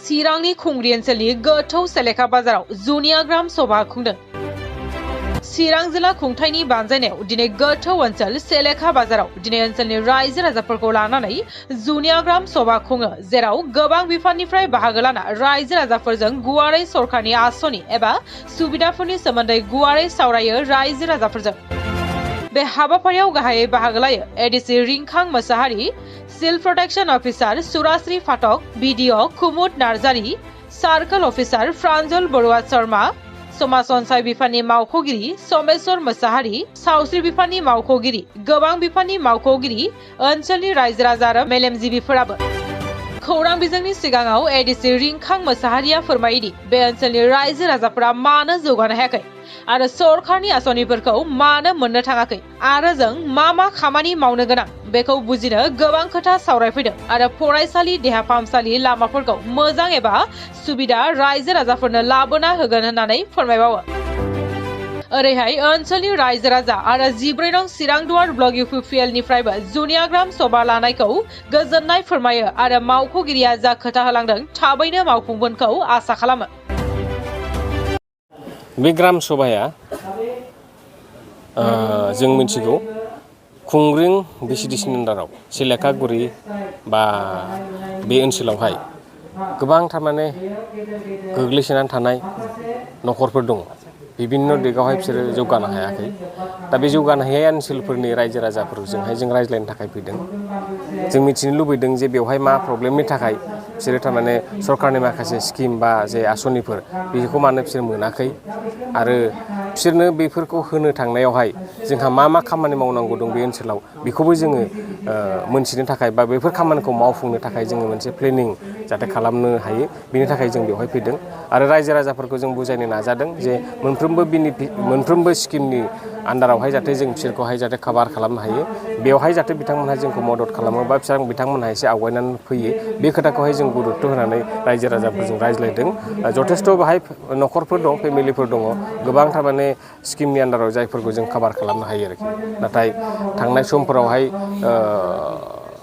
चिरांनि खुंग्रि ओनसोलनि गोथौ सेलेखा बाजाराव जुनिया ग्राम सभा खुंदों। चिरां जिल्ला खुंथायनि बानजायनायाव दिनै गोथौ ओनसोल सेलेखा बाजाराव दिनै ओनसोलनि रायजो राजाफोरखौ लानानै जुनिया ग्राम सभा खुङो, जेराव गोबां बिफाननिफ्राय बाहागो लाना रायजो राजाफोरजों गुवारै सरकारनि आसनि एबा सुबिदाफोरनि सोमोन्दै गुवारै सावरायो रायजो राजाफोरजों। बे हाबाफारियाव गाहायै बाहागो लायो एडिसि रिंखां मोसाहारि, सिल प्रोटेक्शन अफिसार सुराश्री फाटक, बिडिअ कुमुद नार्जारी, सार्कल अफिसार फ्रान्जल बरुवा शर्मा, समाज अनसाय बिफाननि मावख'गिरि समेश्वर मोसाहारि, सावस्रि बिफाननि मावख'गिरि, गोबां बिफाननि मावख'गिरि, ओनसोलनि रायजो राजा आरो मेलेमजिबिफोराबो। खौरां बिजोंनि सिगाङाव एडिसि रिंखां मोसाहारिया फोरमायोदि बे ओनसोलनि रायजो राजाफोरा मानो जौगानो हायाखै आरो सरकारनि आसनिफोरखौ मानो मोननो थाङाखै आरो जों मा खामानि मावनो गोनां बेखौ बुजिनो गोबां खोथा सावरायफैदों आरो फरायसालि, देहा फाहामसालि, लामाफोरखौ मोजां एबा सुबिदा रायजो राजाफोरनो लाबोना होगोन होननानै फोरमायबावो। ओरैहाय ओनसोलनि रायजो राजा आरो 14 नं चिरां दुवार ब्लक UPPL निफ्रायबो जुनिया ग्राम सभा लानायखौ गोजोननाय फोरमायो आरो मावख'गिरिया जा खोथा होलांदों थाबैनो मावफुंगोनखौ आसा खालामो। बे ग्राम सभाया जों मिथिगौ खुंग्रिं VCDCनि आन्दाराव सिलेखागुरि बा बे ओनसोलावहाय गोबां थारमाने गोग्लैसोनानै थानाय न'खरफोर दङ। बिभिन्न दिगावहाय बिसोरो जौगानो हायाखै। दा बे जौगानो हायै ओनसोलफोरनि रायजो राजाफोरजोंहाय जों रायज्लायनो थाखाय फैदों। जों मिथिनो लुबैदों जे बेवहाय मा प्रब्लेमनि थाखाय बिसोरो थारमाने सरकारनि माखासे स्किम बा जे आसनिफोर बेखौ मानो बिसोर मोनाखै आरो बिसोरनो बेफोरखौ होनो थांनायावहाय जोंहा मा खामानि मावनांगौ दं बे ओनसोलाव बेखौबो जोङो मोनथिनो थाखाय बा बेफोर खामानिखौ मावफुंनो थाखाय जोङो मोनसे प्लेनिं जाहाथे खालामनो हायो बेनि थाखाय जों बेवहाय फैदों आरो रायजो राजाफोरखौ जों बुजायनो नाजादों जे मोनफ्रोमबो स्किमनि आन्दारावहाय जाहाथे जों बिसोरखौहाय जाहाथे कभार खालामनो हायो, बेवहाय जाहाथे बिथांमोनहा जोंखौ मदद खालामो बा बिथांमोनहा एसे आवगायनानै फैयो बे खोथाखौहाय जों गुरुत्व होनानै रायजो राजाफोरजों रायज्लायदों। जथेस्थ' बाहाय न'खरफोर दं, फेमिलिफोर दङ, गोबां थारमाने स्किमनि आन्दाराव जायफोरखौ जों कभार खालामनो हायो आरोखि। नाथाय थांनाय समफोरावहाय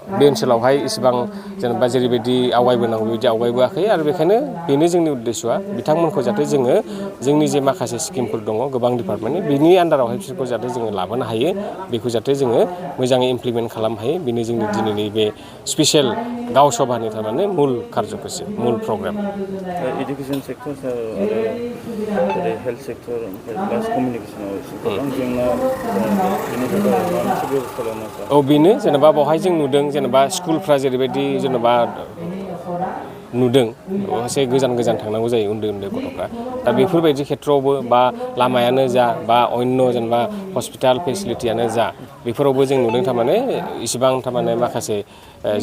बे ओनसोलावहाय इसिबां जेनेबा जेरैबायदि आवगायबोनांगौ बेबायदि आवगायबोआखै आरो बेखायनो बेनो जोंनि उद्देश्यआ बिथांमोनखौ जाहाथे जोङो जोंनि जे माखासे स्किमफोर दङ गोबां डिपार्टमेन्टनि बिनि आन्दारावहाय बिसोरखौ जाहाथे जोङो लाबोनो हायो, बेखौ जाहाथे जोङो मोजाङै इमप्लिमेन्ट खालामनो हायो। बेनो जोंनि दिनैनि बे स्पेसियेल गाव सभानि थारमाने मुल कार्यक्रम, मुल प्रग्राम। एडुकेसन सेक्टर आरो हेल्थ सेक्टर प्लास कमिउनिकेसनाव गोबां जेंना बेनि थाखाय माबा मोनसे बेबस्था लानो सानो। बेनो जेनेबा बेवहाय जों नुदों जेनेबा स्कुलफ्रा जेरैबायदि जेनेबा नुदों एसे गोजान थांनांगौ जायो उन्दै गथ'फ्रा। दा बेफोरबायदि खेथ्रआवबो बा लामायानो जा बा अन्य जेनेबा हस्पिटाल फेसिलिटियानो जा बेफोरावबो जों नुदों थारमाने इसिबां थारमाने माखासे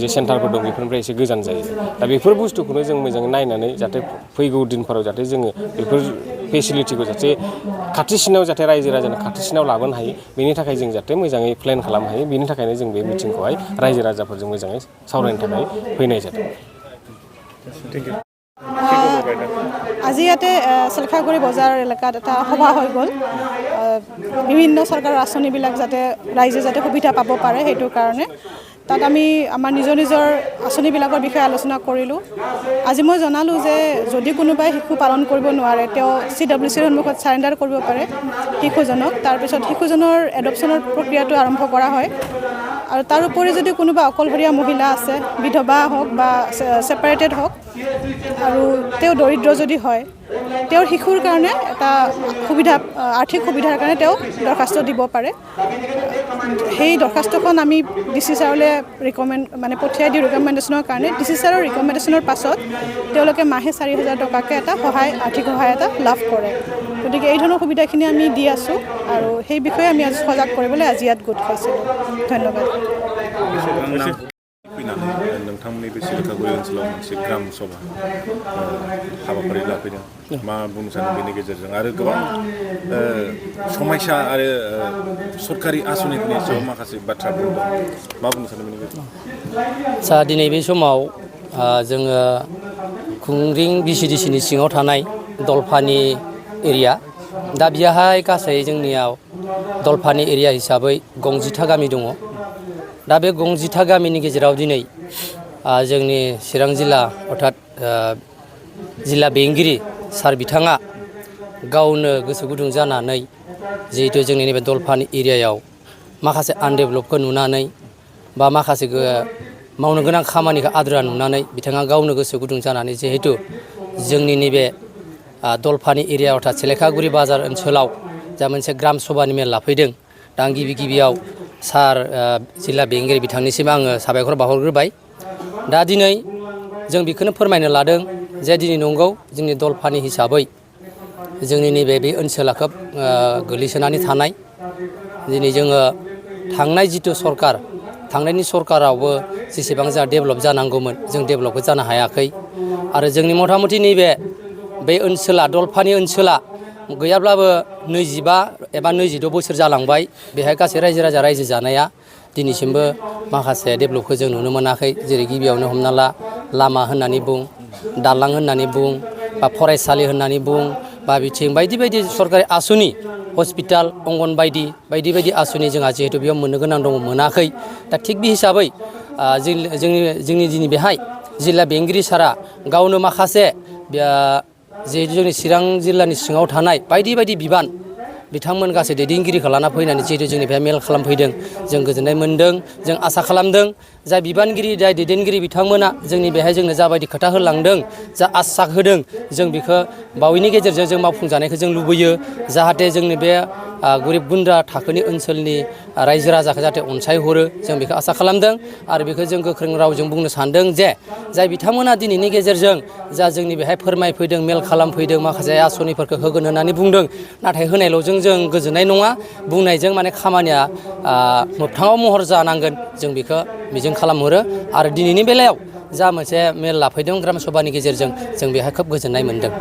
जे सेन्टारफोर दं बेफोरनिफ्राय एसे गोजान जायो। दा बेफोर बुस्थुखौनो जों मोजाङै नायनानै जाहाथे फैगौ दिनफोराव जाहाथे जोङो बेफोर फेसिलिटिखौ जाहाथे खाथिसिनाव जाहाथे रायजो राजानि खाथिसिनाव लाबोनो हायो बेनि थाखाय जों जाहाथे मोजाङै प्लेन खालामनो हायो। बेनि थाखायनो जों बे मिटिंखौहाय रायजो राजाफोरजों मोजाङै सावरायनो थाखाय फैनाय जादों। আজি ইয়াতে চেলেখাগুৰি বজাৰ এলেকাত এটা সভা হৈ গ'ল। বিভিন্ন চৰকাৰৰ আঁচনিবিলাক যাতে ৰাইজে যাতে সুবিধা পাব পাৰে সেইটোৰ কাৰণে তাত আমি আমাৰ নিজৰ আঁচনিবিলাকৰ বিষয়ে আলোচনা কৰিলোঁ। আজি মই জনালোঁ যে যদি কোনোবাই শিশু পালন কৰিব নোৱাৰে তেওঁ CWCৰ সন্মুখত চাৰেণ্ডাৰ কৰিব পাৰে শিশুজনক। তাৰপিছত শিশুজনৰ এডপশ্যনৰ প্ৰক্ৰিয়াটো আৰম্ভ কৰা হয় আৰু তাৰোপৰি যদি কোনোবা অকলশৰীয়া মহিলা আছে, বিধৱা হওক বা ছেপাৰেটেড হওক আৰু তেওঁ দৰিদ্ৰ যদি হয় তেওঁৰ শিশুৰ কাৰণে এটা সুবিধা, আৰ্থিক সুবিধাৰ কাৰণে তেওঁ দৰখাস্ত দিব পাৰে। সেই দৰখাস্তখন আমি DC ছাৰলৈ পঠিয়াই দিওঁ ৰিকমেণ্ডেশ্যনৰ কাৰণে। DC ছাৰৰ ৰিকমেণ্ডেশ্যনৰ পাছত তেওঁলোকে মাহে 4,000 টকাকৈ এটা আৰ্থিক সহায় এটা লাভ কৰে। গতিকে এই ধৰণৰ সুবিধাখিনি আমি দি আছোঁ আৰু সেই বিষয়ে আমি আজি সজাগ কৰিবলৈ আজি ইয়াত গোট খাইছিলোঁ। ধন্যবাদ। नोंथांमोननि बे सिलेखागुरि ओनसोलाव मोनसे ग्राम सभा हाबाफारि लाफैदों, मा बुंनो सानो बेनि गेजेरजों आरो गोबां समस्या आरो सरकारि आसनिफोरनि सायाव माखासे बाथ्राफोर दं, मा बुंनो सानो बेनि गेजेरजों? दिनै बे समाव जोङो खुंग्रिं VCDCनि सिङाव थानाय दलफानि एरिया, दा बेहाय गासै जोंनियाव दलफानि एरिया हिसाबै 60 गामि दङ। दा बे 60 गामिनि गेजेराव दिनै जोंनि चिरां जिल्ला अर्थात जिल्ला बेंगिरि सार बिथाङा गावनो गोसो गुदुं जानानै जिहेतु जोंनि नैबे दलपानि एरियायाव माखासे आनडेभेलपखौ नुनानै बा माखासे मावनो गोनां खामानिखौ आद्रा नुनानै बिथाङा गावनो गोसो गुदुं जानानै जिहेतु जोंनि नैबे दलपानि एरियायाव था सेलेखागुरि बाजार ओनसोलाव जा मोनसे ग्राम सभानि मेल लाफैदों दा आं गिबियाव सार जिल्ला बेंगिरि बिथांनिसिम आङो साबायखर बावहरग्रोबाय। दा दिनै जों बेखौनो फोरमायनो लादों जे दिनै नंगौ जोंनि दलपानि हिसाबै जोंनि नैबे बे ओनसोला खोब गोग्लैसोनानै थानाय। दिनै जोङो थांनाय जिथु सरकार थांनायनि सरकारावबो जेसेबां जोंहा डेभेलप जानांगौमोन जों डेभेलपबो जानो हायाखै आरो जोंनि मथा मथि नैबे बे ओनसोला दलपानि ओनसोला गैयाब्लाबो 25 एबा 22 बोसोर जालांबाय। बेहाय गासै रायजो राजा रायजो जानाया दिनैसिमबो माखासे डेभेलपखौ जों नुनो मोनाखै। जेरै गिबियावनो हमना ला लामा होननानै बुं, दालां होननानै बुं, बा फरायसालि होननानै बुं, बा बिथिं बायदि बायदि सरकारि आसुनि हस्पिटाल अंगनबादि बायदि बायदि आसुनि जोंहा जिहेतु बेयाव मोननो गोनां दङ मोनाखै। दा थिग बे हिसाबै जोंनि दिनै बेहाय जिल्ला बेंगिरि सारा गावनो माखासे जिहेतु जोंनि चिरां जिल्लानि सिङाव थानाय बायदि बायदि बिबान बिथांमोन गासै दैदेनगिरिखौ लाना फैनानै जिहेतु जोंनि बेहाय मेल खालामफैदों जों गोजोननाय मोन्दों। जों आसा खालामदों जाय बिबानगिरि जाय दैदेनगिरि बिथांमोना जोंनि बेहाय जोंनो जाबायदि खोथा होलांदों जा आसा होदों जों बेखौ बावैनि गेजेरजों जों मावफुंजानायखौ जों लुबैयो। जाहाथे जोंनि बे गोरिब गुन्द्रा थाखोनि ओनसोलनि रायजो राजाखौ जाहाथे अनसायहरो जों बेखौ आसा खालामदों आरो बेखौ जों गोख्रों रावजों बुंनो सानदों जे जाय बिथांमोना दिनैनि गेजेरजों जा जोंनि बेहाय फोरमायफैदों मेल खालामफैदों माखासे आसनिफोरखौ होगोन होननानै बुंदों नाथाय होनायल'जों जों गोजोननाय नङा बुंनायजों माने खामानिया मोगथाङाव महर जानांगोन जों बेखौ मिजिं खालामहरो आरो दिनैनि बेलायाव जा मोनसे मेल लाफैदों ग्राम सभानि गेजेरजों जों बेहाय खोब गोजोननाय मोन्दों।